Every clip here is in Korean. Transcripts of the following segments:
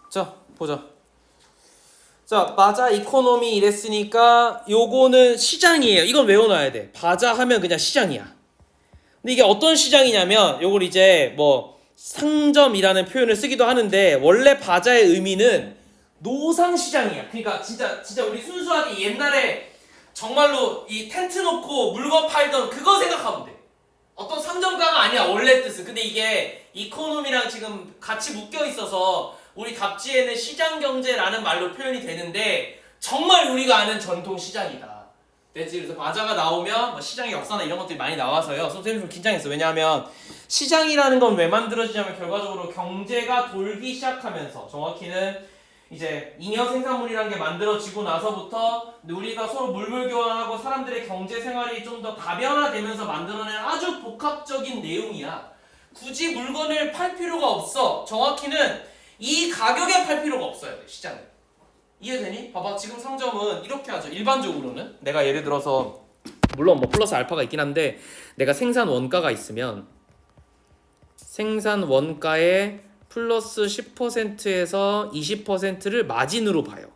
자, 보자. 자, 바자 이코노미 이랬으니까 요거는 시장이에요. 이건 외워놔야 돼. 바자 하면 그냥 시장이야. 근데 이게 어떤 시장이냐면 요걸 이제 뭐 상점이라는 표현을 쓰기도 하는데 원래 바자의 의미는 노상시장이야. 그러니까 진짜 우리 순수하게 옛날에 정말로 이 텐트 놓고 물건 팔던 그거 생각하면 돼. 어떤 상점가가 아니야 원래 뜻은. 근데 이게 이코노미랑 지금 같이 묶여 있어서 우리 답지에는 시장경제라는 말로 표현이 되는데 정말 우리가 아는 전통 시장이다. 됐지? 그래서 바자가 나오면 뭐 시장의 역사나 이런 것들이 많이 나와서요. 선생님 좀 긴장했어. 왜냐하면 시장이라는 건 왜 만들어지냐면 결과적으로 경제가 돌기 시작하면서 정확히는 이제 잉여 생산물이라는 게 만들어지고 나서부터 우리가 서로 물물 교환하고 사람들의 경제 생활이 좀 더 다변화되면서 만들어낸 아주 복합적인 내용이야. 굳이 물건을 팔 필요가 없어. 정확히는 이 가격에 팔 필요가 없어야 돼, 시장은. 이해되니? 봐봐, 지금 상점은 이렇게 하죠. 일반적으로는 내가 예를 들어서 물론 뭐 플러스 알파가 있긴 한데 내가 생산 원가가 있으면 생산 원가에 플러스 10%에서 20%를 마진으로 봐요.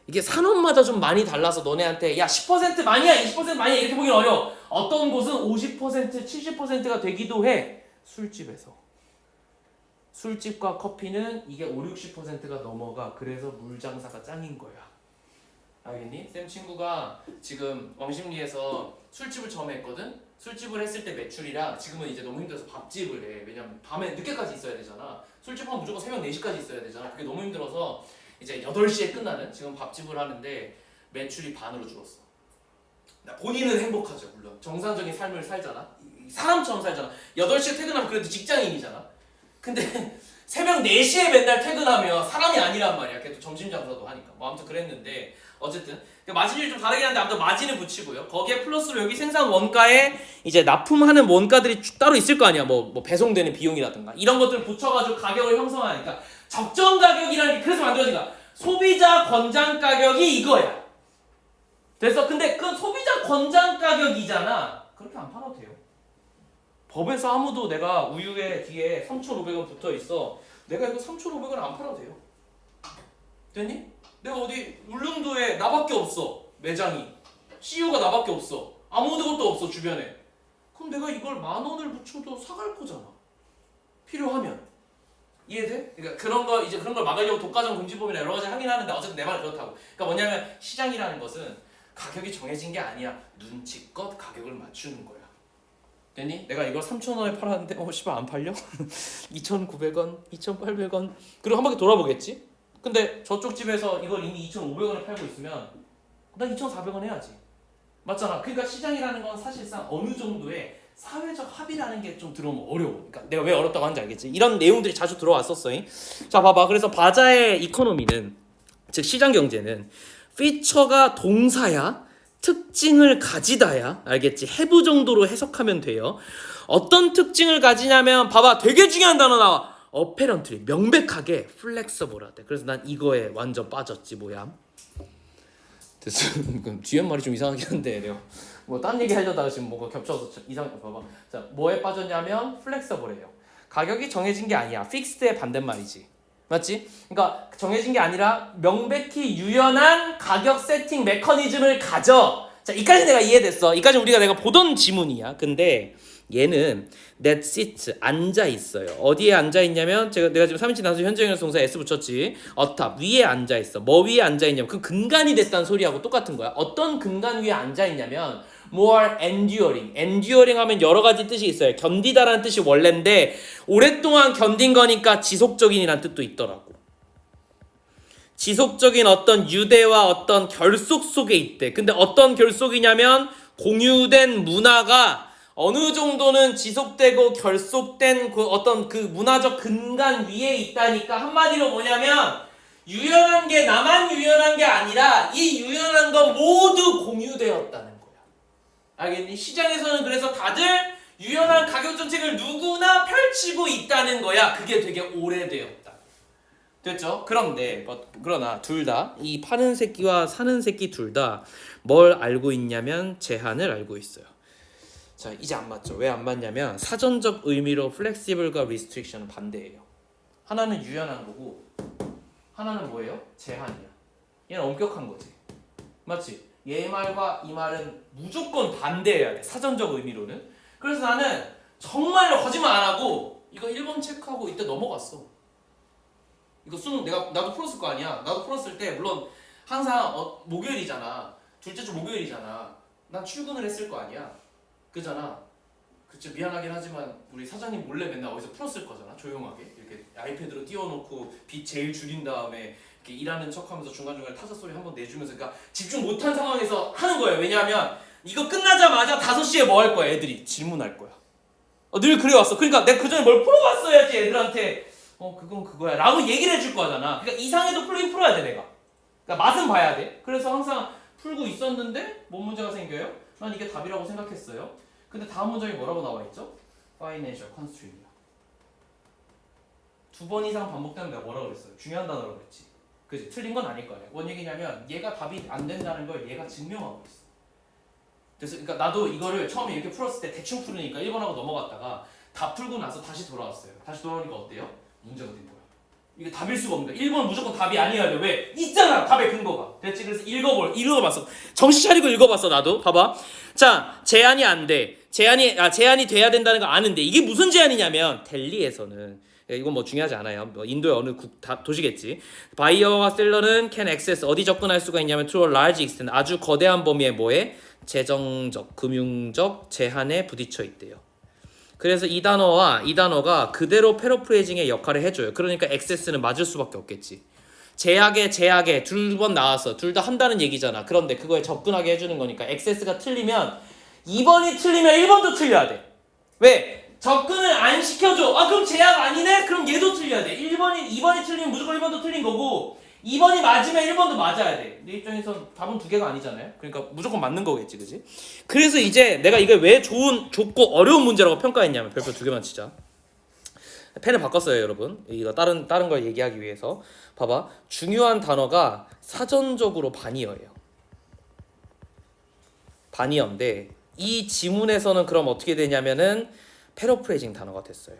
이게 산업마다 좀 많이 달라서 너네한테 야 10% 많이야 20% 많이야 이렇게 보기는 어려워. 어떤 곳은 50% 70%가 되기도 해. 술집에서 술집과 커피는 이게 50-60%가 넘어가. 그래서 물장사가 짱인 거야. 알겠니? 쌤 친구가 지금 왕십리에서 술집을 처음 했거든? 술집을 했을 때 매출이랑 지금은 이제 너무 힘들어서 밥집을 해. 왜냐면 밤에 늦게까지 있어야 되잖아. 술집 하면 무조건 새벽 4시까지 있어야 되잖아. 그게 너무 힘들어서 이제 8시에 끝나는 지금 밥집을 하는데 매출이 반으로 줄었어. 본인은 행복하죠. 물론 정상적인 삶을 살잖아. 사람처럼 살잖아. 8시에 퇴근하면 그래도 직장인이잖아. 근데 새벽 4시에 맨날 퇴근하면 사람이 아니란 말이야. 걔도 점심 장사도 하니까. 뭐 아무튼 그랬는데 어쨌든 마진율이 좀 다르긴 한데 아무튼 마진을 붙이고요. 거기에 플러스로 여기 생산 원가에 이제 납품하는 원가들이 따로 있을 거 아니야. 뭐 배송되는 비용이라든가 이런 것들을 붙여가지고 가격을 형성하니까 적정 가격이라는 게 그래서 만들어진 거야. 소비자 권장 가격이 이거야. 그래서 근데 그 소비자 권장 가격이잖아. 그렇게 안 팔아도 돼요. 법에서 아무도 내가 우유에 뒤에 3,500원 붙어 있어. 내가 이거 3,500원 안 팔아도 돼요. 됐니? 내가 어디 울릉도에 나밖에 없어. 매장이. CU가 나밖에 없어. 아무것도 없어 주변에. 그럼 내가 이걸 10,000원을 붙여도 사갈 거잖아. 필요하면. 이해돼? 그러니까 그런 걸 막으려고 독과점 금지법이나 여러 가지 하긴 하는데 어쨌든 내 말은 그렇다고. 그러니까 뭐냐면 시장이라는 것은 가격이 정해진 게 아니야. 눈치껏 가격을 맞추는 거야. 됐니? 내가 이걸 3,000원에 팔았는데 씨발 안 팔려? 2,900원, 2,800원. 그리고 한 바퀴 돌아보겠지? 근데 저쪽 집에서 이걸 이미 2,500원에 팔고 있으면 난 2,400원 해야지. 맞잖아. 그러니까 시장이라는 건 사실상 어느 정도의 사회적 합의라는 게 좀 들어오면 어려워. 그러니까 내가 왜 어렵다고 하는지 알겠지? 이런 내용들이 자주 들어왔었어. 자, 봐봐. 그래서 바자의 이코노미는, 즉 시장 경제는 피처가 동사야, 특징을 가지다야. 알겠지? have 정도로 해석하면 돼요. 어떤 특징을 가지냐면 봐봐. 되게 중요한 단어 나와. apparently, 명백하게 flexible하대. 그래서 난 이거에 완전 빠졌지. 뭐야? 됐어. 뒤에 말이 좀 이상하긴 한데 내가 뭐 딴 얘기 하려다가 지금 뭐가 겹쳐서 이상. 봐봐. 자, 뭐에 빠졌냐면 flexible해요. 가격이 정해진 게 아니야. fixed의 반대말이지. 맞지? 그러니까 정해진 게 아니라 명백히 유연한 가격 세팅 메커니즘을 가져. 자, 이까지 내가 이해됐어. 이까지 내가 보던 지문이야. 근데 얘는 that sits, 앉아 있어요. 어디에 앉아 있냐면 내가 지금 3인칭 단수 현재형용사 동사 s 붙였지. atop, 위에 앉아 있어. 뭐 위에 앉아 있냐면 그 근간이 됐다는 소리하고 똑같은 거야. 어떤 근간 위에 앉아 있냐면 more enduring. enduring 하면 여러 가지 뜻이 있어요. 견디다라는 뜻이 원래인데 오랫동안 견딘 거니까 지속적인이라는 뜻도 있더라고. 지속적인 어떤 유대와 어떤 결속 속에 있대. 근데 어떤 결속이냐면 공유된 문화가 어느 정도는 지속되고 결속된 그 어떤 그 문화적 근간 위에 있다니까. 한마디로 뭐냐면 유연한 게 나만 유연한 게 아니라 이 유연한 건 모두 공유되었다는 거야. 알겠니? 시장에서는 그래서 다들 유연한 가격 정책을 누구나 펼치고 있다는 거야. 그게 되게 오래되었다. 됐죠? 그러나 둘 다 이 파는 새끼와 사는 새끼 둘 다 뭘 알고 있냐면 제한을 알고 있어요. 자, 이제 안 맞죠? 왜 안 맞냐면 사전적 의미로 플렉시블과 리스트릭션은 반대예요. 하나는 유연한 거고 하나는 뭐예요? 제한이야. 얘는 엄격한 거지. 맞지? 얘 말과 이 말은 무조건 반대해야 돼. 사전적 의미로는. 그래서 나는 정말로 거짓말 안 하고 이거 1번 체크하고 이때 넘어갔어. 이거 수능 나도 풀었을 거 아니야. 나도 풀었을 때 물론 항상 목요일이잖아. 둘째 주 목요일이잖아. 난 출근을 했을 거 아니야. 그잖아. 그치, 미안하긴 하지만 우리 사장님 몰래 맨날 어디서 풀었을 거잖아. 조용하게 이렇게 아이패드로 띄워놓고 빛 제일 줄인 다음에 이렇게 일하는 척하면서 중간중간에 타자 소리 한번 내주면서, 그러니까 집중 못한 상황에서 하는 거예요. 왜냐하면 이거 끝나자마자 5시에 뭐 할 거야? 애들이 질문할 거야. 늘 그래왔어. 그러니까 내가 그 전에 뭘 풀어봤어야지 애들한테 그건 그거야 라고 얘기를 해줄 거잖아. 그러니까 이상해도 풀긴 풀어야 돼 내가. 그러니까 맛은 봐야 돼. 그래서 항상 풀고 있었는데 뭔 문제가 생겨요? 난 이게 답이라고 생각했어요. 근데 다음 문장이 뭐라고 나와 있죠? Financial constraint이야. 2번 이상 반복되면 내가 뭐라고 그랬어요? 중요한 단어라고 그랬지. 그지? 틀린 건 아닐 거야. 뭔 얘기냐면 얘가 답이 안 된다는 걸 얘가 증명하고 있어. 그래서 그러니까 나도 이거를 처음에 이렇게 풀었을 때 대충 풀으니까 1번하고 넘어갔다가 다 풀고 나서 다시 돌아왔어요. 다시 돌아오니까 어때요? 문제가 된 거야. 이게 답일 수가 없는 거야. 1번 무조건 답이 아니어야 돼. 왜? 있잖아 답의 근거가. 됐지? 그래서 읽어봤어. 정신 차리고 읽어봤어 나도. 봐봐. 자, 제한이 안 돼. 제한이 돼야 된다는 거 아는데 이게 무슨 제한이냐면 델리에서는, 이건 뭐 중요하지 않아요. 뭐 인도의 어느 도시겠지. 바이어와 셀러는 can access, 어디 접근할 수가 있냐면 to a large extent, 아주 거대한 범위의 뭐에? 재정적, 금융적 제한에 부딪혀 있대요. 그래서 이 단어가 그대로 패러프레이징의 역할을 해줘요. 그러니까 access는 맞을 수밖에 없겠지. 제약에 두 번 나왔어. 둘 다 한다는 얘기잖아. 그런데 그거에 접근하게 해주는 거니까 access가 틀리면 2번이 틀리면 1번도 틀려야 돼. 왜? 접근을 안 시켜줘. 그럼 제약 아니네? 그럼 얘도 틀려야 돼. 2번이 틀리면 무조건 1번도 틀린 거고 2번이 맞으면 1번도 맞아야 돼. 내 입장에선 답은 2개가 아니잖아요. 그러니까 무조건 맞는 거겠지, 그지? 그래서 이제 내가 이게 왜 좁고 어려운 문제라고 평가했냐면 별표 2개만 치자. 펜을 바꿨어요, 여러분. 이거 다른 걸 얘기하기 위해서. 봐봐. 중요한 단어가 사전적으로 반이어예요. 반이어인데 이 지문에서는 그럼 어떻게 되냐면은 패러프레이징 단어가 됐어요.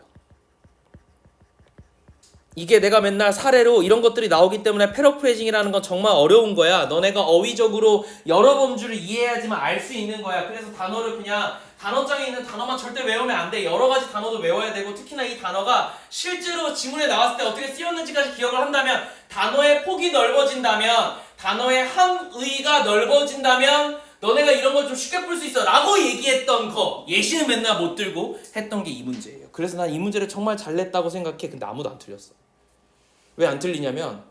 이게 내가 맨날 사례로 이런 것들이 나오기 때문에 패러프레이징이라는 건 정말 어려운 거야. 너네가 어휘적으로 여러 범주를 이해해야지만 알 수 있는 거야. 그래서 단어를 그냥 단어장에 있는 단어만 절대 외우면 안 돼. 여러 가지 단어도 외워야 되고, 특히나 이 단어가 실제로 지문에 나왔을 때 어떻게 쓰였는지까지 기억을 한다면, 단어의 폭이 넓어진다면, 단어의 함의가 넓어진다면 너네가 이런 걸 좀 쉽게 풀 수 있어 라고 얘기했던 거, 예시는 맨날 못 들고 했던 게 이 문제예요. 그래서 난 이 문제를 정말 잘 냈다고 생각해. 근데 아무도 안 틀렸어. 왜 안 틀리냐면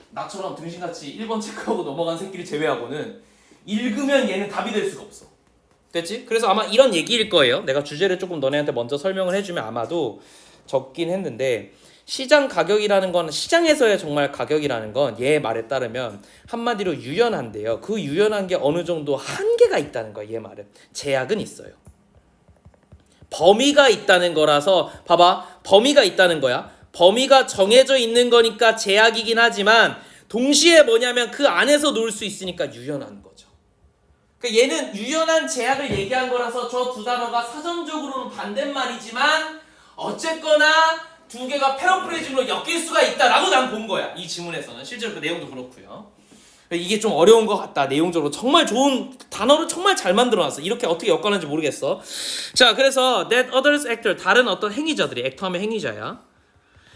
나처럼 등신같이 1번 체크하고 넘어간 새끼를 제외하고는 읽으면 얘는 답이 될 수가 없어. 됐지? 그래서 아마 이런 얘기일 거예요. 내가 주제를 조금 너네한테 먼저 설명을 해주면 아마도 적긴 했는데, 시장 가격이라는 건, 시장에서의 정말 가격이라는 건 얘 말에 따르면 한마디로 유연한데요. 그 유연한 게 어느 정도 한계가 있다는 거야. 얘 말은 제약은 있어요. 범위가 있다는 거라서, 봐봐, 범위가 있다는 거야. 범위가 정해져 있는 거니까 제약이긴 하지만 동시에 뭐냐면 그 안에서 놀 수 있으니까 유연한 거죠. 그러니까 얘는 유연한 제약을 얘기한 거라서 저 두 단어가 사전적으로는 반대말이지만 어쨌거나 두 개가 패러프레이징으로 엮일 수가 있다라고 난 본 거야. 이 지문에서는 실제로 그 내용도 그렇고요. 이게 좀 어려운 것 같다. 내용적으로 정말 좋은 단어를 정말 잘 만들어놨어. 이렇게 어떻게 엮어놨는지 모르겠어. 자, 그래서 that others actor, 다른 어떤 행위자들이, 액터하면 행위자야.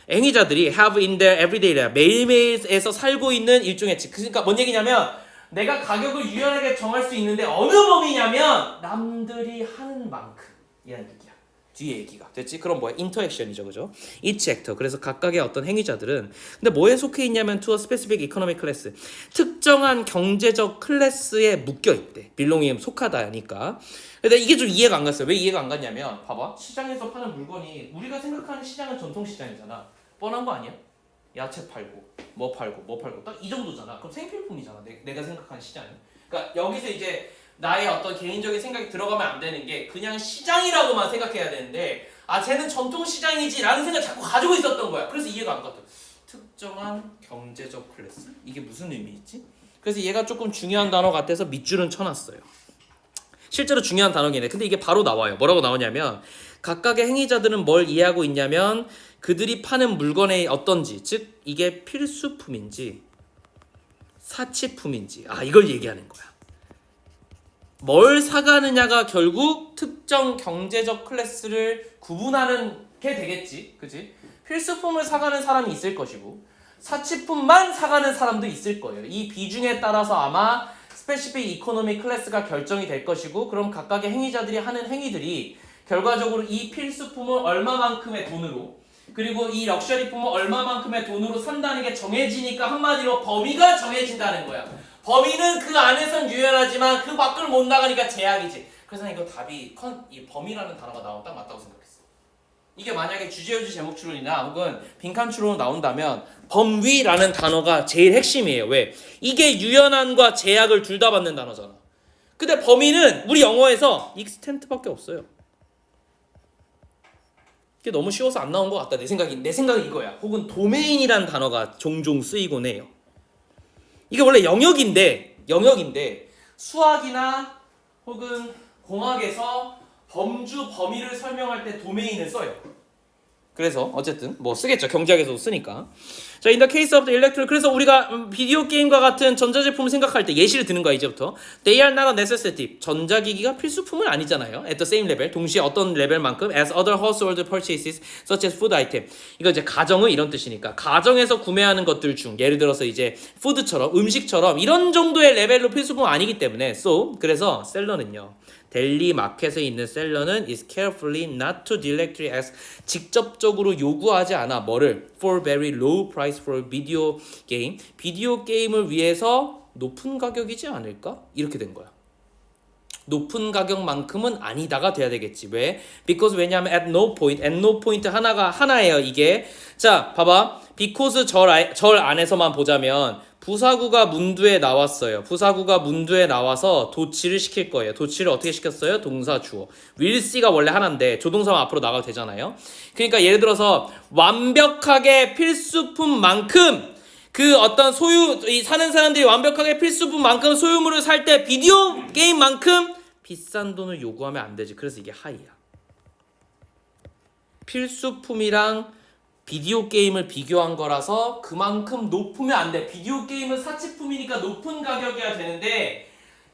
행위자들이 have in their everyday life, 매일매일에서 살고 있는 일종의, 그러니까 뭔 얘기냐면 내가 가격을 유연하게 정할 수 있는데 어느 범위냐면 남들이 하는 만큼 이란 얘기야. 뒤에 얘기가 됐지? 그럼 뭐야? 인터액션이죠, 그죠? each actor. 그래서 각각의 어떤 행위자들은 근데 뭐에 속해 있냐면 to a specific economic class, 특정한 경제적 클래스에 묶여 있대. belonging, 속하다니까. 근데 이게 좀 이해가 안 갔어요. 왜 이해가 안 갔냐면 봐봐, 시장에서 파는 물건이 우리가 생각하는 시장은 전통 시장이잖아. 뻔한 거 아니야? 야채 팔고 뭐 팔고 딱 이 정도잖아. 그럼 생필품이잖아. 내가 생각하는 시장은. 그러니까 여기서 이제 나의 어떤 개인적인 생각이 들어가면 안 되는 게, 그냥 시장이라고만 생각해야 되는데 쟤는 전통 시장이지 라는 생각 자꾸 가지고 있었던 거야. 그래서 이해가 안 갔다. 특정한 경제적 클래스? 이게 무슨 의미있지? 그래서 얘가 조금 중요한 단어 같아서 밑줄은 쳐놨어요. 실제로 중요한 단어긴 해. 근데 이게 바로 나와요. 뭐라고 나오냐면 각각의 행위자들은 뭘 이해하고 있냐면 그들이 파는 물건의 어떤지, 즉 이게 필수품인지 사치품인지, 이걸 얘기하는 거야. 뭘 사가느냐가 결국 특정 경제적 클래스를 구분하는 게 되겠지, 그지? 필수품을 사가는 사람이 있을 것이고 사치품만 사가는 사람도 있을 거예요. 이 비중에 따라서 아마 스페시픽 이코노미 클래스가 결정이 될 것이고, 그럼 각각의 행위자들이 하는 행위들이 결과적으로 이 필수품을 얼마만큼의 돈으로, 그리고 이 럭셔리품을 얼마만큼의 돈으로 산다는 게 정해지니까 한마디로 범위가 정해진다는 거야. 범위는 그 안에선 유연하지만 그 밖을 못 나가니까 제약이지. 그래서 이거 답이 이 범위라는 단어가 나오면 딱 맞다고 생각했어. 이게 만약에 주제유지 제목 추론이나 혹은 빈칸 추론으로 나온다면 범위라는 단어가 제일 핵심이에요. 왜? 이게 유연함과 제약을 둘 다 받는 단어잖아. 근데 범위는 우리 영어에서 extent밖에 없어요. 이게 너무 쉬워서 안 나온 것 같다. 내 생각은 이거야. 혹은 도메인이라는 단어가 종종 쓰이곤 해요. 이게 원래 영역인데 수학이나 혹은 공학에서 범주 범위를 설명할 때 도메인을 써요. 그래서 어쨌든 뭐 쓰겠죠. 경제학에서도 쓰니까. 자, in the case of the electronic, 그래서 우리가 비디오 게임과 같은 전자제품을 생각할 때 예시를 드는 거야, 이제부터. They are not a necessity. 전자기기가 필수품은 아니잖아요. At the same level. 동시에 어떤 레벨만큼 as other household purchases such as food item. 이거 이제 가정은 이런 뜻이니까 가정에서 구매하는 것들 중 예를 들어서 이제 푸드처럼 음식처럼 이런 정도의 레벨로 필수품은 아니기 때문에 so 그래서 셀러는요. 델리 마켓에 있는 셀러는 is carefully not to directly ask, 직접적으로 요구하지 않아. 뭐를? For very low price for video game. 비디오 게임을 위해서 높은 가격이지 않을까? 이렇게 된 거야. 높은 가격만큼은 아니다가 돼야 되겠지. 왜? Because 왜냐하면 at no point 하나예요. 이게. 자, 봐봐. because 절 안에서만 보자면 부사구가 문두에 나왔어요. 부사구가 문두에 나와서 도치를 시킬 거예요. 도치를 어떻게 시켰어요? 동사 주어. will see가 원래 하나인데 조동사만 앞으로 나가도 되잖아요. 그러니까 예를 들어서 완벽하게 필수품만큼 그 어떤 사는 사람들이 완벽하게 필수품만큼 소유물을 살 때 비디오 게임만큼 비싼 돈을 요구하면 안 되지. 그래서 이게 하이야. 필수품이랑 비디오 게임을 비교한 거라서 그만큼 높으면 안 돼. 비디오 게임은 사치품이니까 높은 가격이어야 되는데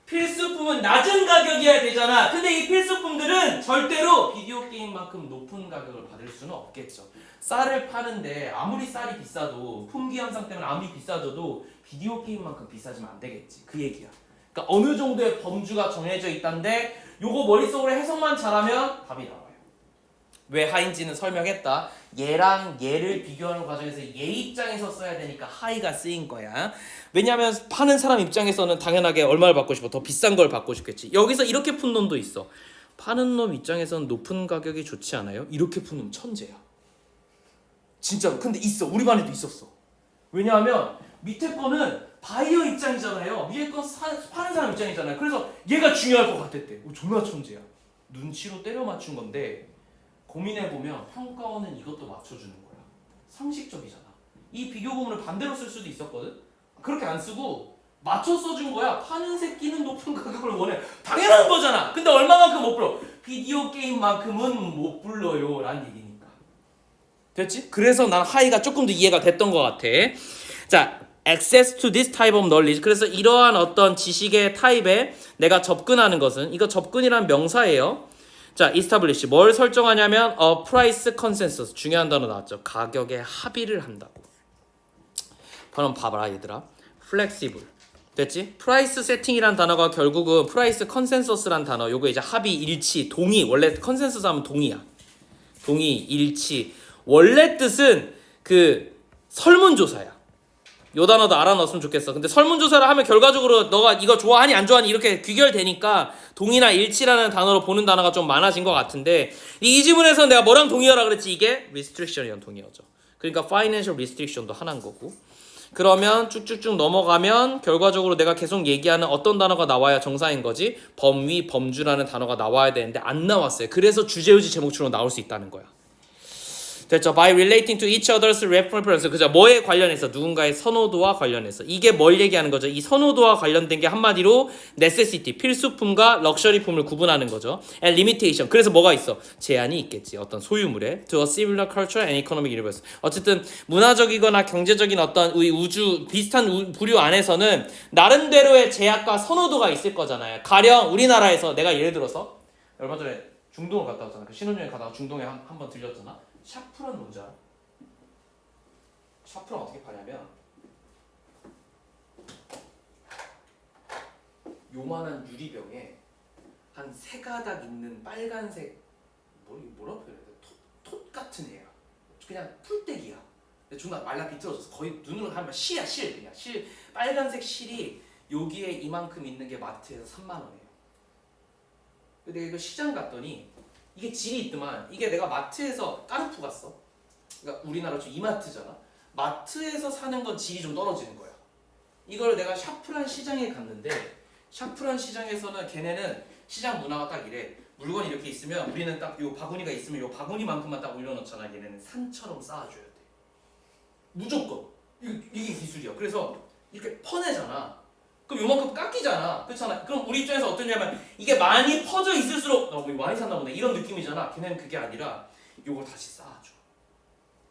필수품은 낮은 가격이어야 되잖아. 근데 이 필수품들은 절대로 비디오 게임만큼 높은 가격을 받을 수는 없겠죠. 쌀을 파는데 아무리 쌀이 비싸도 품귀 현상 때문에 아무리 비싸져도 비디오 게임만큼 비싸지면 안 되겠지. 그 얘기야. 그러니까 어느 정도의 범주가 정해져 있다는데 요거 머릿속으로 해석만 잘하면 답이 나와요. 왜 하인지는 설명했다. 얘랑 얘를 비교하는 과정에서 얘 입장에서 써야 되니까 하이가 쓰인 거야. 왜냐하면 파는 사람 입장에서는 당연하게 얼마를 받고 싶어? 더 비싼 걸 받고 싶겠지. 여기서 이렇게 푼 놈도 있어. 파는 놈 입장에서는 높은 가격이 좋지 않아요? 이렇게 푼 놈 천재야. 진짜로. 근데 있어. 우리 반에도 있었어. 왜냐하면 밑에 거는 바이어 입장이잖아요. 위에 거 파는 사람 입장이잖아요. 그래서 얘가 중요할 것 같았대. 존나 천재야. 눈치로 때려 맞춘 건데 고민해보면 평가원은 이것도 맞춰주는 거야. 상식적이잖아. 이 비교구문을 반대로 쓸 수도 있었거든. 그렇게 안 쓰고 맞춰 써준 거야. 파는 새끼는 높은 가격을 원해. 당연한 거잖아. 근데 얼마만큼 못 불러? 비디오 게임만큼은 못 불러요 라는 얘기니까. 됐지? 그래서 난 하이가 조금 더 이해가 됐던 것 같아. 자, access to this type of knowledge. 그래서 이러한 어떤 지식의 타입에 내가 접근하는 것은, 이거 접근이란 명사예요. 자, establish. 뭘 설정하냐면 a price consensus. 중요한 단어 나왔죠. 가격에 합의를 한다고. 그럼 봐봐라 얘들아. flexible. 됐지? price setting이란 단어가 결국은 price consensus란 단어. 요거 이제 합의, 일치, 동의. 원래 consensus 하면 동의야. 동의, 일치. 원래 뜻은 그 설문조사야. 요 단어도 알아넣었으면 좋겠어. 근데 설문조사를 하면 결과적으로 너가 이거 좋아하니 안 좋아하니 이렇게 귀결되니까 동의나 일치라는 단어로 보는 단어가 좀 많아진 것 같은데 이 지문에서 내가 뭐랑 동의어라 그랬지? 이게 restriction이란 동의어죠. 그러니까 financial restriction도 하나인 거고. 그러면 쭉쭉쭉 넘어가면 결과적으로 내가 계속 얘기하는 어떤 단어가 나와야 정상인 거지? 범위, 범주라는 단어가 나와야 되는데 안 나왔어요. 그래서 주제의지 제목처럼 나올 수 있다는 거야. 됐죠? By relating to each other's preference. 그죠? 뭐에 관련해서? 누군가의 선호도와 관련해서. 이게 뭘 얘기하는 거죠? 이 선호도와 관련된 게 한마디로 necessity, 필수품과 럭셔리품을 구분하는 거죠. And limitation. 그래서 뭐가 있어? 제한이 있겠지. 어떤 소유물에. To a similar culture and economic universe. 어쨌든 문화적이거나 경제적인 어떤 우주 비슷한 부류 안에서는 나름대로의 제약과 선호도가 있을 거잖아요. 가령 우리나라에서 내가 예를 들어서 얼마 전에 중동을 갔다 왔잖아. 그 신혼여행 가다가 중동에 한번 들렸잖아. 샤프란 뭔지 알아? 샤프란 어떻게 파냐면 요만한 유리병에 한 세 가닥 있는 빨간색 뭐라 표현해야 돼? 톳 같은 애야. 그냥 풀떼기야. 근데 존나 말라 비틀어져서 거의 눈으로 하면 실이야, 실. 그냥 실, 빨간색 실이 여기에 이만큼 있는 게 마트에서 3만 원이에요. 근데 내가 이거 시장 갔더니 이게 질이 있더만. 이게 내가 마트에서 까르푸 갔어. 그러니까 우리나라 좀 이마트잖아. 마트에서 사는 건 질이 좀 떨어지는 거야. 이걸 내가 샤프란 시장에 갔는데 샤프란 시장에서는 걔네는 시장 문화가 딱 이래. 물건이 이렇게 있으면 우리는 딱 요 바구니가 있으면 요 바구니만큼만 딱 올려놓잖아. 얘네는 산처럼 쌓아줘야 돼. 무조건. 이게 기술이야. 그래서 이렇게 퍼내잖아. 그럼 요만큼 깎이잖아. 그렇잖아. 그럼 우리 입장에서 어떠냐면 이게 많이 퍼져 있을수록 뭐 많이 샀나 보네 이런 느낌이잖아. 걔네는 그게 아니라 요걸 다시 쌓아줘.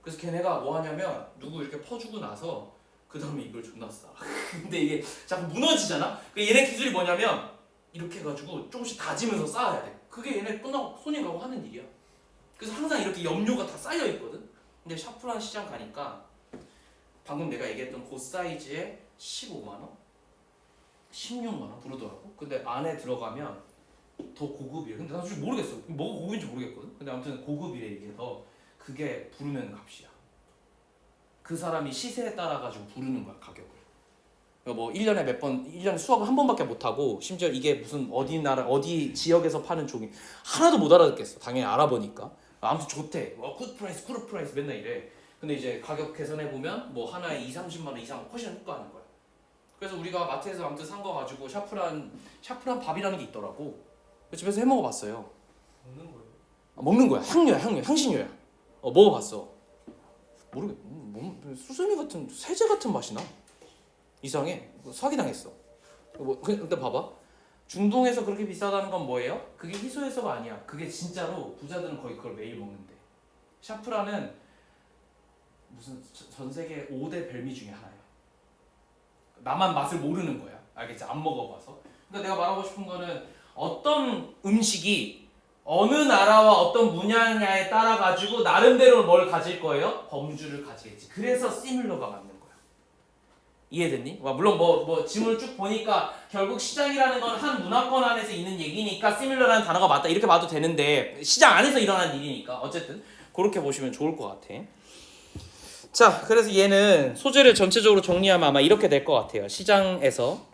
그래서 걔네가 뭐 하냐면 누구 이렇게 퍼주고 나서 그 다음에 이걸 존나 쌓아. 근데 이게 자꾸 무너지잖아. 그 얘네 기술이 뭐냐면 이렇게 해가지고 조금씩 다지면서 쌓아야 돼. 그게 얘네 끝나고 손님 가고 하는 일이야. 그래서 항상 이렇게 염료가 다 쌓여 있거든. 근데 샤프란 시장 가니까 방금 내가 얘기했던 그 사이즈에 15만 원? 16만 원 부르더라고. 근데 안에 들어가면 더 고급이에요. 근데 나 솔직히 모르겠어. 뭐가 고급인지 모르겠거든. 근데 아무튼 고급이래 이게 더. 그게 부르는 값이야. 그 사람이 시세에 따라 가지고 부르는 거야 가격을. 뭐 1년에 몇 번, 1년에 수업을 한 번밖에 못 하고 심지어 이게 무슨 어디 나라 어디 지역에서 파는 종이 하나도 못 알아듣겠어. 당연히 알아보니까. 아무튼 좋대. 굿 프라이스, 굿 프라이스 맨날 이래. 근데 이제 가격 계산해 보면 뭐 하나에 2-30만 원 이상 훨씬 효과하는 거야. 그래서 우리가 마트에서 아무튼 산 거 가지고 샤프란 밥이라는 게 있더라고. 집에서 해 먹어봤어요. 먹는 거예요? 먹는 거야. 향료야, 향신료야. 먹어봤어. 모르겠. 수세미 같은 세제 같은 맛이 나. 이상해. 사기당했어. 근데 봐봐. 중동에서 그렇게 비싸다는 건 뭐예요? 그게 희소해서가 아니야. 그게 진짜로 부자들은 거의 그걸 매일 먹는데. 샤프란은 무슨 전 세계 5대 별미 중에 하나야. 나만 맛을 모르는 거야. 알겠지? 안 먹어봐서. 그러니까 내가 말하고 싶은 거는 어떤 음식이 어느 나라와 어떤 문화냐에 따라 가지고 나름대로 뭘 가질 거예요? 범주를 가지겠지. 그래서 시뮬러가 맞는 거야. 이해됐니? 물론 뭐 지문을 쭉 보니까 결국 시장이라는 건 한 문화권 안에서 있는 얘기니까 시뮬러라는 단어가 맞다 이렇게 봐도 되는데 시장 안에서 일어난 일이니까 어쨌든 그렇게 보시면 좋을 것 같아. 자, 그래서 얘는 소재를 전체적으로 정리하면 아마 이렇게 될 것 같아요. 시장에서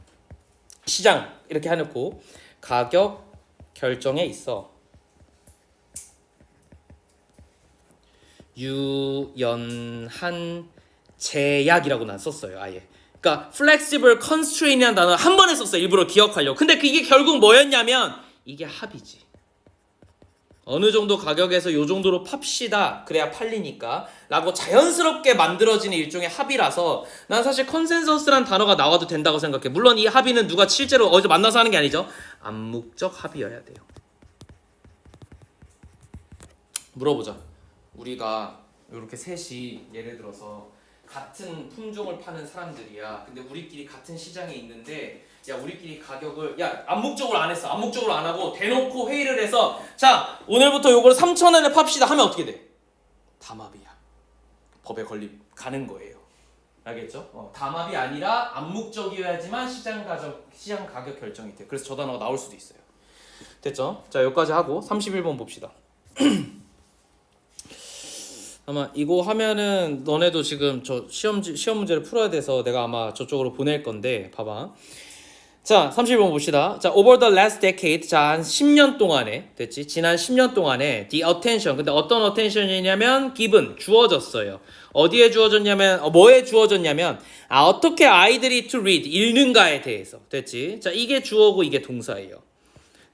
시장 이렇게 해놓고 가격 결정에 있어 유연한 제약이라고 난 썼어요. 아예. 그러니까 flexible constraint이라는 단어 한 번에 썼어요. 일부러 기억하려고. 근데 그게 결국 뭐였냐면 이게 합이지. 어느 정도 가격에서 요 정도로 팝시다. 그래야 팔리니까 라고 자연스럽게 만들어지는 일종의 합의라서 난 사실 컨센서스란 단어가 나와도 된다고 생각해. 물론 이 합의는 누가 실제로 어디서 만나서 하는 게 아니죠. 암묵적 합의여야 돼요. 물어보자. 우리가 이렇게 셋이 예를 들어서 같은 품종을 파는 사람들이야. 근데 우리끼리 같은 시장에 있는데 야 우리끼리 가격을 암묵적으로 안 했어. 암묵적으로 안 하고 대놓고 회의를 해서 자 오늘부터 요거를 3,000원에 팝시다 하면 어떻게 돼? 담합이야. 법에 가는 거예요. 알겠죠? 담합이 아니라 암묵적이어야지만 시장 가격 결정이 돼. 그래서 저 단어가 나올 수도 있어요. 됐죠? 자 여기까지 하고 31번 봅시다. 아마 이거 하면은 너네도 지금 저 시험 문제를 풀어야 돼서 내가 아마 저쪽으로 보낼 건데 봐봐. 자 31번 봅시다. 자 over the last decade 자 한 10년 동안에 됐지? 지난 10년 동안에 the attention 근데 어떤 attention이냐면 given 주어졌어요. 어디에 주어졌냐면 뭐에 주어졌냐면 어떻게 아이들이 to read 읽는가에 대해서 됐지? 자 이게 주어고 이게 동사예요.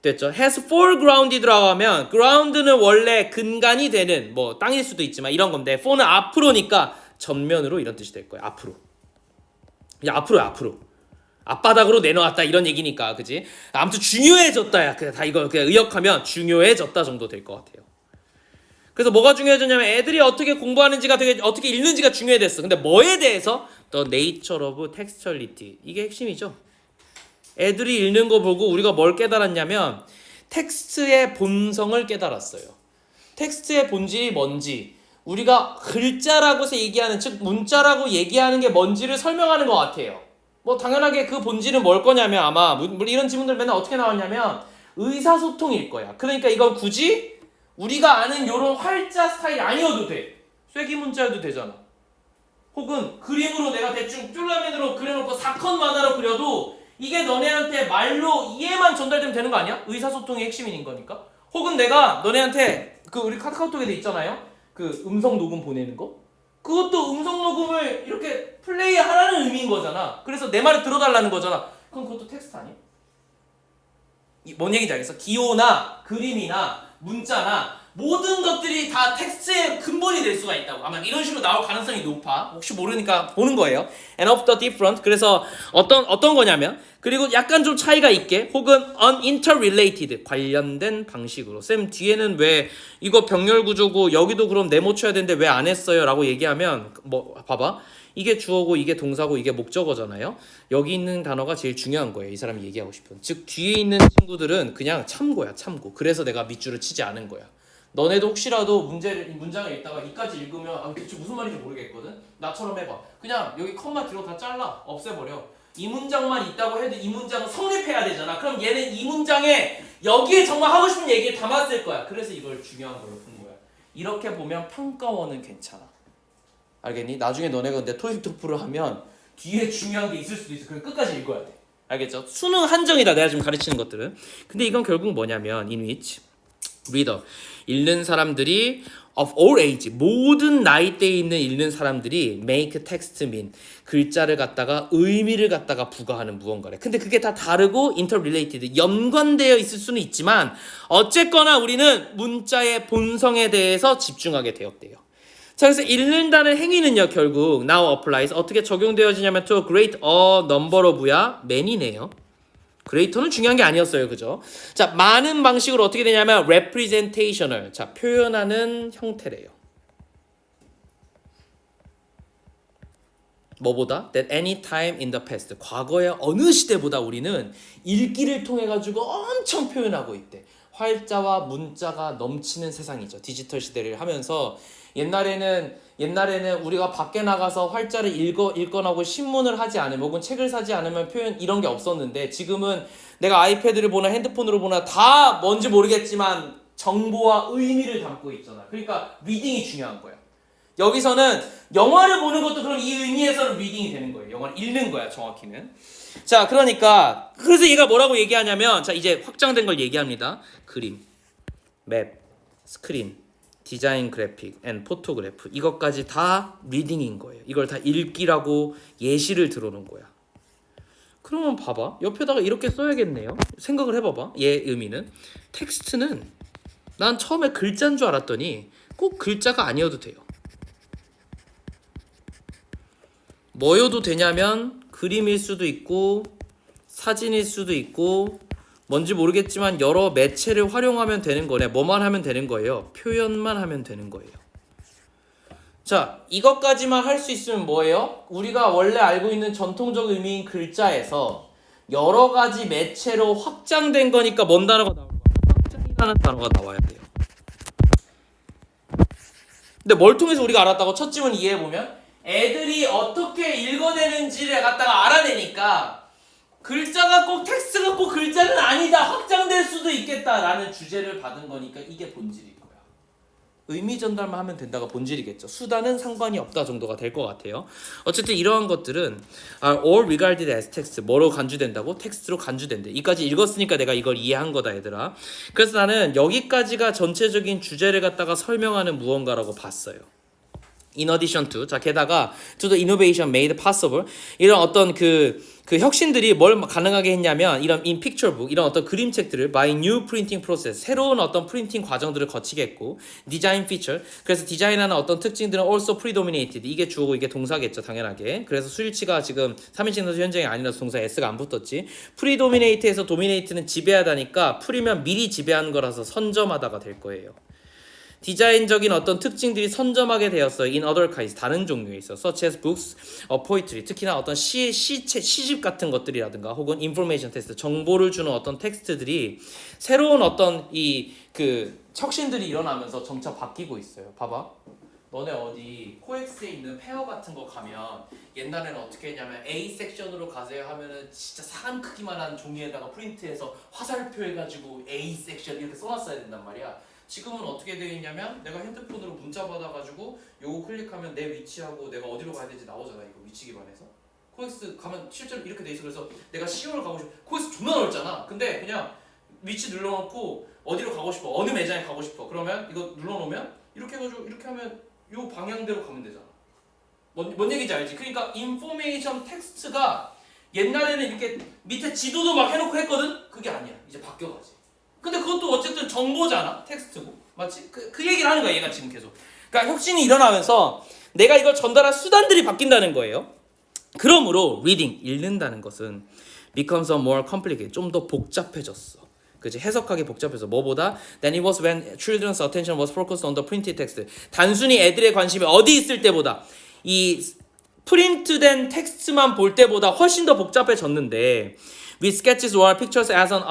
됐죠? has foregrounded라고 하면 ground는 원래 근간이 되는 뭐 땅일 수도 있지만 이런 건데 for는 앞으로니까 전면으로 이런 뜻이 될 거예요. 앞으로. 그냥 앞으로. 앞바닥으로 내놓았다 이런 얘기니까 그지? 아무튼 중요해졌다야. 그냥 다 이거 그냥 의역하면 중요해졌다 정도 될 것 같아요. 그래서 뭐가 중요해졌냐면 애들이 어떻게 공부하는지가 되게 어떻게 읽는지가 중요해졌어. 근데 뭐에 대해서? The nature of textuality. 이게 핵심이죠. 애들이 읽는 거 보고 우리가 뭘 깨달았냐면 텍스트의 본성을 깨달았어요. 텍스트의 본질이 뭔지 우리가 글자라고 해서 얘기하는 즉 문자라고 얘기하는 게 뭔지를 설명하는 것 같아요. 뭐 당연하게 그 본질은 뭘 거냐면 아마 이런 질문들 맨날 어떻게 나왔냐면 의사소통일 거야. 그러니까 이건 굳이 우리가 아는 이런 활자 스타일이 아니어도 돼. 쐐기 문자여도 되잖아. 혹은 그림으로 내가 대충 쫄라맨으로 그려놓고 사컷 만화로 그려도 이게 너네한테 말로 이해만 전달되면 되는 거 아니야? 의사소통의 핵심인 거니까. 혹은 내가 너네한테 그 우리 카카오톡에도 있잖아요. 그 음성 녹음 보내는 거. 그것도 음성 녹음을 이렇게 플레이하라는 의미인 거잖아. 그래서 내 말을 들어달라는 거잖아. 그럼 그것도 텍스트 아니야? 뭔 얘기인지 알겠어? 기호나 그림이나 문자나 모든 것들이 다 텍스트의 근본이 될 수가 있다고. 아마 이런 식으로 나올 가능성이 높아. 혹시 모르니까 보는 거예요. And of the different. 그래서 어떤 거냐면 그리고 약간 좀 차이가 있게 혹은 uninterrelated 관련된 방식으로. 쌤 뒤에는 왜 이거 병렬 구조고 여기도 그럼 네모 쳐야 되는데 왜 안 했어요? 라고 얘기하면 뭐 봐봐. 이게 주어고 이게 동사고 이게 목적어잖아요. 여기 있는 단어가 제일 중요한 거예요. 이 사람이 얘기하고 싶은. 즉 뒤에 있는 친구들은 그냥 참고야. 참고. 그래서 내가 밑줄을 치지 않은 거야. 너네도 혹시라도 문장을 읽다가 이까지 읽으면 대체 무슨 말인지 모르겠거든? 나처럼 해봐. 그냥 여기 컴마 뒤로 다 잘라. 없애버려. 이 문장만 있다고 해도 이 문장은 성립해야 되잖아. 그럼 얘는 이 문장에 여기에 정말 하고 싶은 얘기를 담았을 거야. 그래서 이걸 중요한 걸로 푼 거야. 이렇게 보면 평가원은 괜찮아. 알겠니? 나중에 너네가 근데 토익 토플을 하면 뒤에 중요한 게 있을 수도 있어. 그럼 끝까지 읽어야 돼. 알겠죠? 수능 한정이다. 내가 지금 가르치는 것들은. 근데 이건 결국 뭐냐면 in which reader 읽는 사람들이 of all age 모든 나이대에 있는 읽는 사람들이 make text mean 글자를 갖다가 의미를 갖다가 부과하는 무언가래. 근데 그게 다 다르고 interrelated 연관되어 있을 수는 있지만 어쨌거나 우리는 문자의 본성에 대해서 집중하게 되었대요. 자, 그래서 읽는다는 행위는요 결국 now applies 어떻게 적용되어지냐면 to a great a number of야 many네요. greater는 중요한 게 아니었어요. 그죠? 자, 많은 방식으로 어떻게 되냐면 representational. 자, 표현하는 형태래요. 뭐보다? That any time in the past. 과거의 어느 시대보다 우리는 읽기를 통해 가지고 엄청 표현하고 있대. 활자와 문자가 넘치는 세상이죠. 디지털 시대를 하면서 옛날에는 우리가 밖에 나가서 활자를 읽거나고 신문을 하지 않으면 혹은 책을 사지 않으면 표현 이런 게 없었는데 지금은 내가 아이패드를 보나 핸드폰으로 보나 다 뭔지 모르겠지만 정보와 의미를 담고 있잖아. 그러니까 리딩이 중요한 거야. 여기서는 영화를 보는 것도 그럼 이 의미에서는 리딩이 되는 거예요. 영화를 읽는 거야 정확히는. 자, 그러니까 그래서 얘가 뭐라고 얘기하냐면 자 이제 확장된 걸 얘기합니다. 그림, 맵, 스크린, 디자인 그래픽, 앤 포토그래프 이것까지 다 리딩인 거예요. 이걸 다 읽기라고 예시를 들어놓은 거야. 그러면 봐봐. 옆에다가 이렇게 써야겠네요. 생각을 해봐봐. 얘 의미는 텍스트는 난 처음에 글자인 줄 알았더니 꼭 글자가 아니어도 돼요. 뭐여도 되냐면 그림일 수도 있고 사진일 수도 있고 뭔지 모르겠지만 여러 매체를 활용하면 되는 거네. 뭐만 하면 되는 거예요? 표현만 하면 되는 거예요. 자, 이것까지만 할 수 있으면 뭐예요? 우리가 원래 알고 있는 전통적 의미인 글자에서 여러 가지 매체로 확장된 거니까 뭔 단어가 나올 거야? 확장이라는 단어가 나와야 돼요. 근데 뭘 통해서 우리가 알았다고? 첫 질문 이해해보면 애들이 어떻게 읽어내는지를 갖다가 알아내니까 글자가 꼭 텍스트가 꼭 글자는 아니다. 확장될 수도 있겠다라는 주제를 받은 거니까 이게 본질일 거야. 의미 전달만 하면 된다가 본질이겠죠. 수단은 상관이 없다 정도가 될 것 같아요. 어쨌든 이러한 것들은 are all regarded as text. 뭐로 간주된다고? 텍스트로 간주된대. 이까지 읽었으니까 내가 이걸 이해한 거다 얘들아. 그래서 나는 여기까지가 전체적인 주제를 갖다가 설명하는 무언가라고 봤어요. In addition to, 자 게다가 to the innovation made possible, 이런 어떤 그 혁신들이 뭘 가능하게 했냐면 이런 in picture book, 이런 어떤 그림책들을 by new printing process, 새로운 어떤 프린팅 과정들을 거치게 했고, design feature, 그래서 디자인하는 어떤 특징들은 also predominated, 이게 주어고 이게 동사겠죠 당연하게. 그래서 수일치가 지금 3인칭 선수 현장이 아니라서 동사 s가 안 붙었지. predominate에서 dominate는 지배하다니까 pre면 미리 지배하는 거라서 선점하다가 될 거예요. 디자인적인 어떤 특징들이 선점하게 되었어요. In other kinds, 다른 종류에 있어. Such as books, poetry, 특히나 어떤 시집 같은 것들이라든가 혹은 information text, 정보를 주는 어떤 텍스트들이 새로운 어떤 혁신들이 일어나면서 점차 바뀌고 있어요. 봐봐. 너네 어디 코엑스에 있는 페어 같은 거 가면 옛날에는 어떻게 했냐면 A 섹션으로 가세요 하면은 진짜 사람 크기만한 종이에다가 프린트해서 화살표 해가지고 A 섹션 이렇게 써놨어야 된단 말이야. 지금은 어떻게 되어 있냐면 내가 핸드폰으로 문자 받아가지고 요거 클릭하면 내 위치하고 내가 어디로 가야 되는지 나오잖아. 이거 위치 기반에서. 코엑스 가면 실제로 이렇게 돼 있어. 그래서 내가 시오를 가고 싶어. 코엑스 존나 넓잖아. 근데 그냥 위치 눌러놓고 어디로 가고 싶어. 어느 매장에 가고 싶어. 그러면 이거 눌러놓으면 이렇게 해가지고 이렇게 하면 요 방향대로 가면 되잖아. 뭔 얘기인지 알지? 그러니까 인포메이션 텍스트가 옛날에는 이렇게 밑에 지도도 막 해놓고 했거든? 그게 아니야. 이제 바뀌어가지. 근데 그것도 어쨌든 정보잖아. 텍스트고. 맞지? 그 얘기를 하는 거야. 얘가 지금 계속. 그러니까 혁신이 일어나면서 내가 이걸 전달할 수단들이 바뀐다는 거예요. 그러므로 reading, 읽는다는 것은 becomes more complicated, 좀 더 복잡해졌어. 그치? 해석하기 복잡해서 뭐보다 than it was when children's attention was focused on the printed text. 단순히 애들의 관심이 어디 있을 때보다 이 프린트된 텍스트만 볼 때보다 훨씬 더 복잡해졌는데 with sketches or pictures as an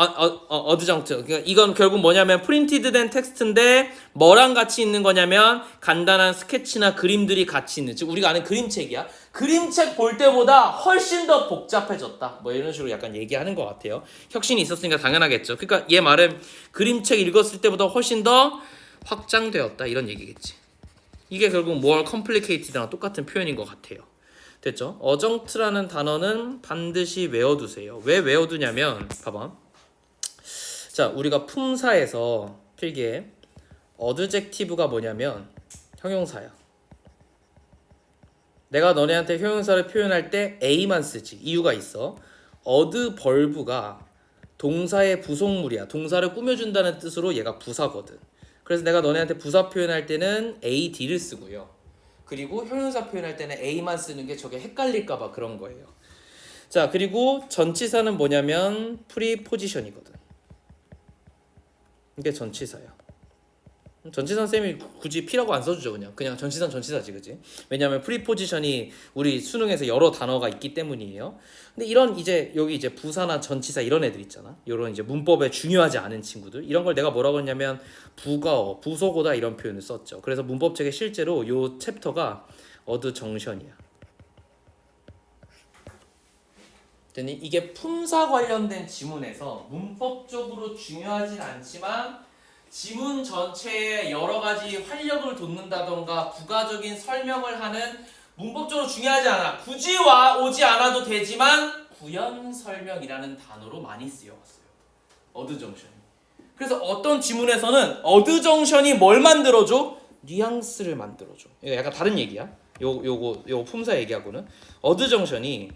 adjunct. 그러니까 이건 결국 뭐냐면 프린티드된 텍스트인데 뭐랑 같이 있는 거냐면 간단한 스케치나 그림들이 같이 있는, 즉 우리가 아는 그림책이야. 그림책 볼 때보다 훨씬 더 복잡해졌다. 뭐 이런 식으로 약간 얘기하는 것 같아요. 혁신이 있었으니까 당연하겠죠. 그러니까 얘 말은 그림책 읽었을 때보다 훨씬 더 확장되었다 이런 얘기겠지. 이게 결국 more complicated랑 똑같은 표현인 것 같아요. 됐죠? 어정트라는 단어는 반드시 외워두세요. 왜 외워두냐면 봐봐. 자, 우리가 품사에서 필기에 어드젝티브가 뭐냐면 형용사야. 내가 너네한테 형용사를 표현할 때 A만 쓰지. 이유가 있어. 어드벌브가 동사의 부속물이야. 동사를 꾸며준다는 뜻으로 얘가 부사거든. 그래서 내가 너네한테 부사 표현할 때는 AD를 쓰고요. 그리고 형용사 표현할 때는 A만 쓰는 게 저게 헷갈릴까봐 그런 거예요. 자, 그리고 전치사는 뭐냐면 프리포지션이거든. 이게 전치사야. 전치사는 쌤이 굳이 P라고 안 써주죠. 그냥 전치사는 전치사지, 그지? 왜냐하면 프리포지션이 우리 수능에서 여러 단어가 있기 때문이에요. 근데 이런 이제 여기 이제 부사나 전치사 이런 애들 있잖아. 이런 이제 문법에 중요하지 않은 친구들, 이런 걸 내가 뭐라고 했냐면 부가어, 부속어다 이런 표현을 썼죠. 그래서 문법책에 실제로 요 챕터가 어드정션이야. 됐니? 이게 품사 관련된 지문에서 문법적으로 중요하진 않지만 지문 전체에 여러 가지 활력을 돋는다던가 부가적인 설명을 하는, 문법적으로 중요하지 않아. 굳이 오지 않아도 되지만 구현 설명이라는 단어로 많이 쓰여왔어요. 어드정션이. 그래서 어떤 지문에서는 어드정션이 뭘 만들어줘? 뉘앙스를 만들어줘. 이거 약간 다른 얘기야. 요거 품사 얘기하고는 어드정션이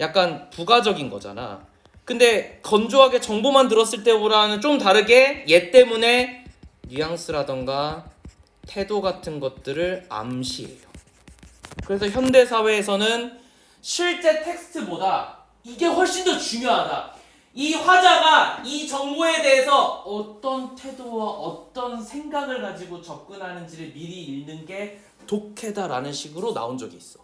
약간 부가적인 거잖아. 근데 건조하게 정보만 들었을 때보다는 좀 다르게 얘 때문에 뉘앙스라던가 태도 같은 것들을 암시해요. 그래서 현대 사회에서는 실제 텍스트보다 이게 훨씬 더 중요하다. 이 화자가 이 정보에 대해서 어떤 태도와 어떤 생각을 가지고 접근하는지를 미리 읽는 게 독해다라는 식으로 나온 적이 있어.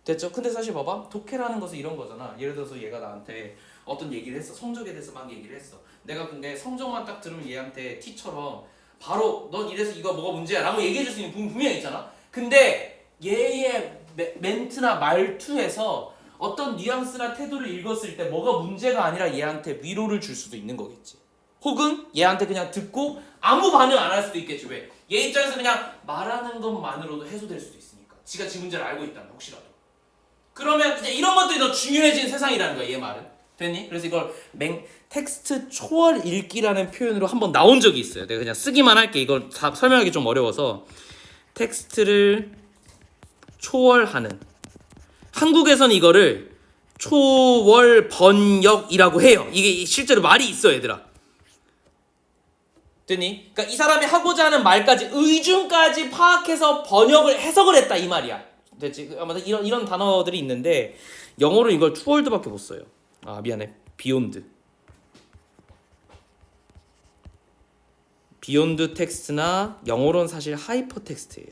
됐죠? 근데 사실 봐봐. 독해라는 것은 이런 거잖아. 예를 들어서 얘가 나한테 어떤 얘기를 했어. 성적에 대해서 막 얘기를 했어. 내가 근데 성적만 딱 들으면 얘한테 T처럼 바로 넌 이래서 이거 뭐가 문제야 라고 얘기해 줄 수 있는 부분 분명히 있잖아. 근데 얘의 멘트나 말투에서 어떤 뉘앙스나 태도를 읽었을 때 뭐가 문제가 아니라 얘한테 위로를 줄 수도 있는 거겠지. 혹은 얘한테 그냥 듣고 아무 반응 안 할 수도 있겠지. 왜? 얘 입장에서 그냥 말하는 것만으로도 해소될 수도 있으니까. 지가 지 문제를 알고 있다면 혹시라도. 그러면 이제 이런 것들이 더 중요해진 세상이라는 거야, 얘 말은. 됐니? 그래서 이걸 텍스트 초월 읽기라는 표현으로 한번 나온 적이 있어요. 내가 그냥 쓰기만 할게. 이걸 다 설명하기 좀 어려워서 텍스트를 초월하는. 한국에서는 이거를 초월 번역이라고 해요. 이게 실제로 말이 있어, 얘들아. 됐니? 그러니까 이 사람이 하고자 하는 말까지 의중까지 파악해서 번역을 해석을 했다 이 말이야. 됐지? 아무튼 이런 단어들이 있는데 영어로 이걸 투월드밖에 못 써요. 아 미안해. 비욘드. 비욘드 텍스트나 영어로는 사실 하이퍼 텍스트예요.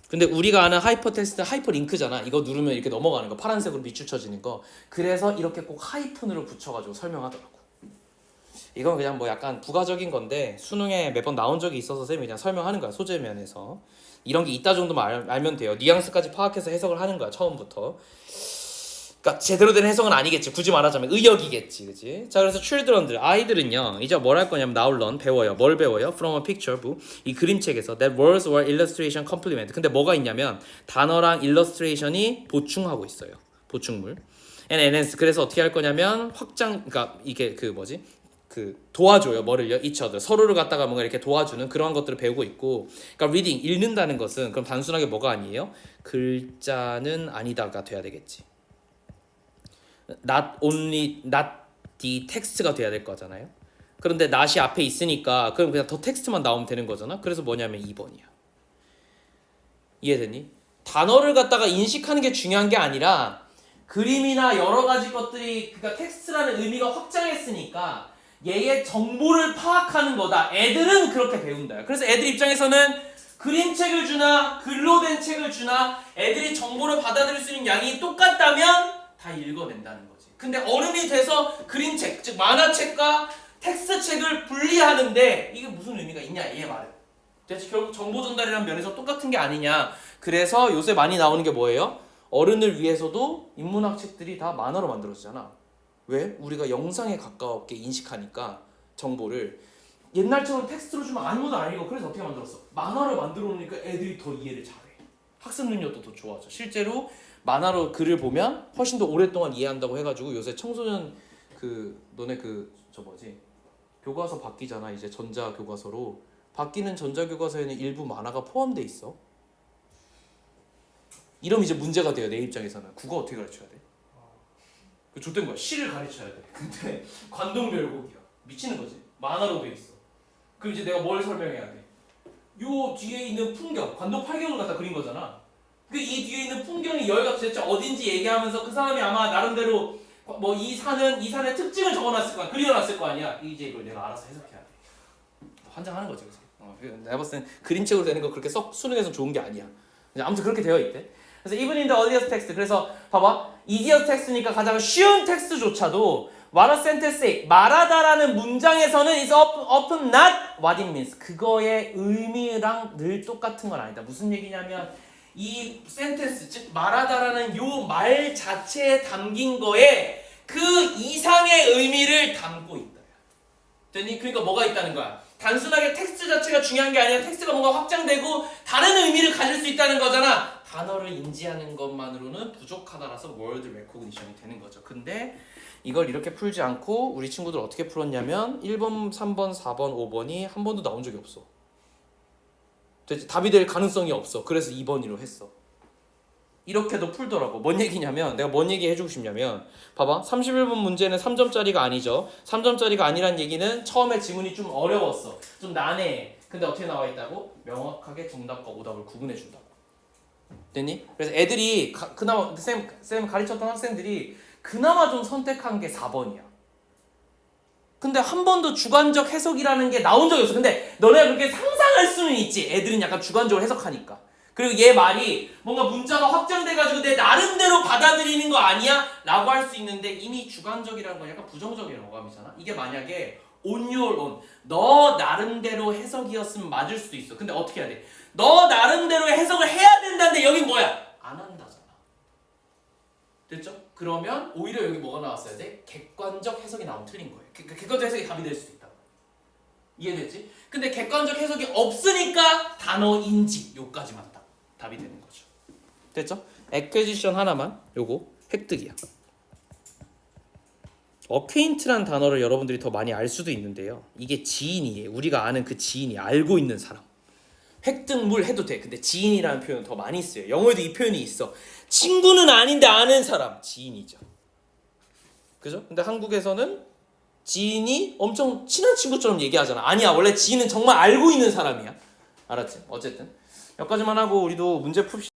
근데 우리가 아는 하이퍼 텍스트 하이퍼 링크잖아. 이거 누르면 이렇게 넘어가는 거 파란색으로 밑줄 쳐지는 거. 그래서 이렇게 꼭 하이픈으로 붙여가지고 설명하더라고. 이건 그냥 뭐 약간 부가적인 건데 수능에 몇 번 나온 적이 있어서 쌤이 그냥 설명하는 거야. 소재 면에서 이런 게 있다 정도만 알면 돼요. 뉘앙스까지 파악해서 해석을 하는 거야 처음부터. 그러니까 제대로 된 해석은 아니겠지. 굳이 말하자면 의역이겠지, 그렇지? 자 그래서 children들 아이들은요 이제 뭘 할 거냐면 now learn 배워요. 뭘 배워요? From a picture book 이 그림책에서 that words or illustration complement. 근데 뭐가 있냐면 단어랑 illustration이 보충하고 있어요. 보충물. And enhance. 그래서 어떻게 할 거냐면 확장. 그러니까 이게 그 뭐지? 그 도와줘요. 뭐를요? each other. 서로를 갖다가 뭔가 이렇게 도와주는 그러한 것들을 배우고 있고. 그러니까 reading 읽는다는 것은 그럼 단순하게 뭐가 아니에요? 글자는 아니다가 돼야 되겠지. not only not the text가 돼야 될 거잖아요. 그런데 not이 앞에 있으니까 그럼 그냥 더 텍스트만 나오면 되는 거잖아. 그래서 뭐냐면 2번이야. 이해되니? 단어를 갖다가 인식하는 게 중요한 게 아니라 그림이나 여러 가지 것들이 그러니까 텍스트라는 의미가 확장했으니까 얘의 정보를 파악하는 거다. 애들은 그렇게 배운다. 그래서 애들 입장에서는 그림책을 주나 글로 된 책을 주나 애들이 정보를 받아들일 수 있는 양이 똑같다면 다 읽어낸다는 거지. 근데 어른이 돼서 그림책, 즉 만화책과 텍스트책을 분리하는데 이게 무슨 의미가 있냐 얘 말은. 대체 결국 정보 전달이라는 면에서 똑같은 게 아니냐. 그래서 요새 많이 나오는 게 뭐예요? 어른을 위해서도 인문학 책들이 다 만화로 만들어지잖아. 왜? 우리가 영상에 가깝게 인식하니까 정보를 옛날처럼 텍스트로 주면 아무도 안 읽어. 그래서 어떻게 만들었어? 만화로 만들어 놓으니까 애들이 더 이해를 잘해. 학습 능력도 더 좋아져. 실제로 만화로 글을 보면 훨씬 더 오랫동안 이해한다고 해가지고 요새 청소년 그 너네 그 저 뭐지 교과서 바뀌잖아. 이제 전자 교과서로 바뀌는 전자 교과서에는 일부 만화가 포함돼 있어. 이러면 이제 문제가 돼요. 내 입장에서는 국어 어떻게 가르쳐야 돼? 그 좆된 거야. 시를 가르쳐야 돼. 근데 관동별곡이야. 미치는 거지. 만화로 돼 있어. 그럼 이제 내가 뭘 설명해야 돼? 요 뒤에 있는 풍경, 관동 팔경을 갖다 그린 거잖아. 그 이 뒤에 있는 풍경이 여기가 도대체 어딘지 얘기하면서 그 사람이 아마 나름대로 뭐 이 산의 특징을 적어놨을 거야. 그려놨을 거 아니야. 이제 이걸 내가 알아서 해석해야 돼. 환장하는 거지. 그래서. 내가 봤을 땐 그림책으로 되는 거 그렇게 썩 수능에서 좋은 게 아니야. 아무튼 그렇게 되어 있대. 그래서 even in the earliest text. 그래서 봐봐. easiest text니까 가장 쉬운 텍스트조차도 what a sentence say. 말하다라는 문장에서는 is often not what it means. 그거의 의미랑 늘 똑같은 건 아니다. 무슨 얘기냐면 이 센텐스 즉 말하다라는 요 말 자체에 담긴 거에 그 이상의 의미를 담고 있다. 됐니? 그러니까 뭐가 있다는 거야? 단순하게 텍스트 자체가 중요한 게 아니라 텍스트가 뭔가 확장되고 다른 의미를 가질 수 있다는 거잖아. 단어를 인지하는 것만으로는 부족하다라서 월드 레코그니션이 되는 거죠. 근데 이걸 이렇게 풀지 않고 우리 친구들 어떻게 풀었냐면 1번, 3번, 4번, 5번이 한 번도 나온 적이 없어. 답이 될 가능성이 없어. 그래서 2번으로 했어. 이렇게도 풀더라고. 뭔 얘기냐면 내가 뭔 얘기 해주고 싶냐면 봐봐. 31번 문제는 3점짜리가 아니죠. 3점짜리가 아니란 얘기는 처음에 지문이 좀 어려웠어. 좀 난해해. 근데 어떻게 나와 있다고? 명확하게 정답과 오답을 구분해 준다고. 됐니? 그래서 애들이 그나마 쌤 가르쳤던 학생들이 그나마 좀 선택한 게 4번이야. 근데 한 번도 주관적 해석이라는 게 나온 적이 없어. 근데 너네가 그렇게 상상할 수는 있지. 애들은 약간 주관적으로 해석하니까. 그리고 얘 말이 뭔가 문자가 확장돼가지고 내 나름대로 받아들이는 거 아니야? 라고 할 수 있는데 이미 주관적이라는 건 약간 부정적인 어감이잖아. 이게 만약에 on your own, 너 나름대로 해석이었으면 맞을 수도 있어. 근데 어떻게 해야 돼? 너 나름대로 해석을 해야 된다는데 여긴 뭐야? 안 한다잖아. 됐죠? 그러면 오히려 여기 뭐가 나왔어야 돼? 객관적 해석이 나오면 틀린 거예요. 객관적 해석이 답이 될 수도 있다. 이해됐지? 근데 객관적 해석이 없으니까 단어 인지 요까지만 딱 답이 되는 거죠. 됐죠? 액퀘지션 하나만 요거 획득이야. 어퀘인트란 단어를 여러분들이 더 많이 알 수도 있는데요. 이게 지인이에요. 우리가 아는 그 지인이 알고 있는 사람. 획득물 해도 돼. 근데 지인이라는 표현은 더 많이 써요. 영어에도 이 표현이 있어. 친구는 아닌데 아는 사람, 지인이죠. 그죠? 근데 한국에서는 지인이 엄청 친한 친구처럼 얘기하잖아. 아니야, 원래 지인은 정말 알고 있는 사람이야. 알았지? 어쨌든 여기까지만 하고 우리도 문제 풉시다.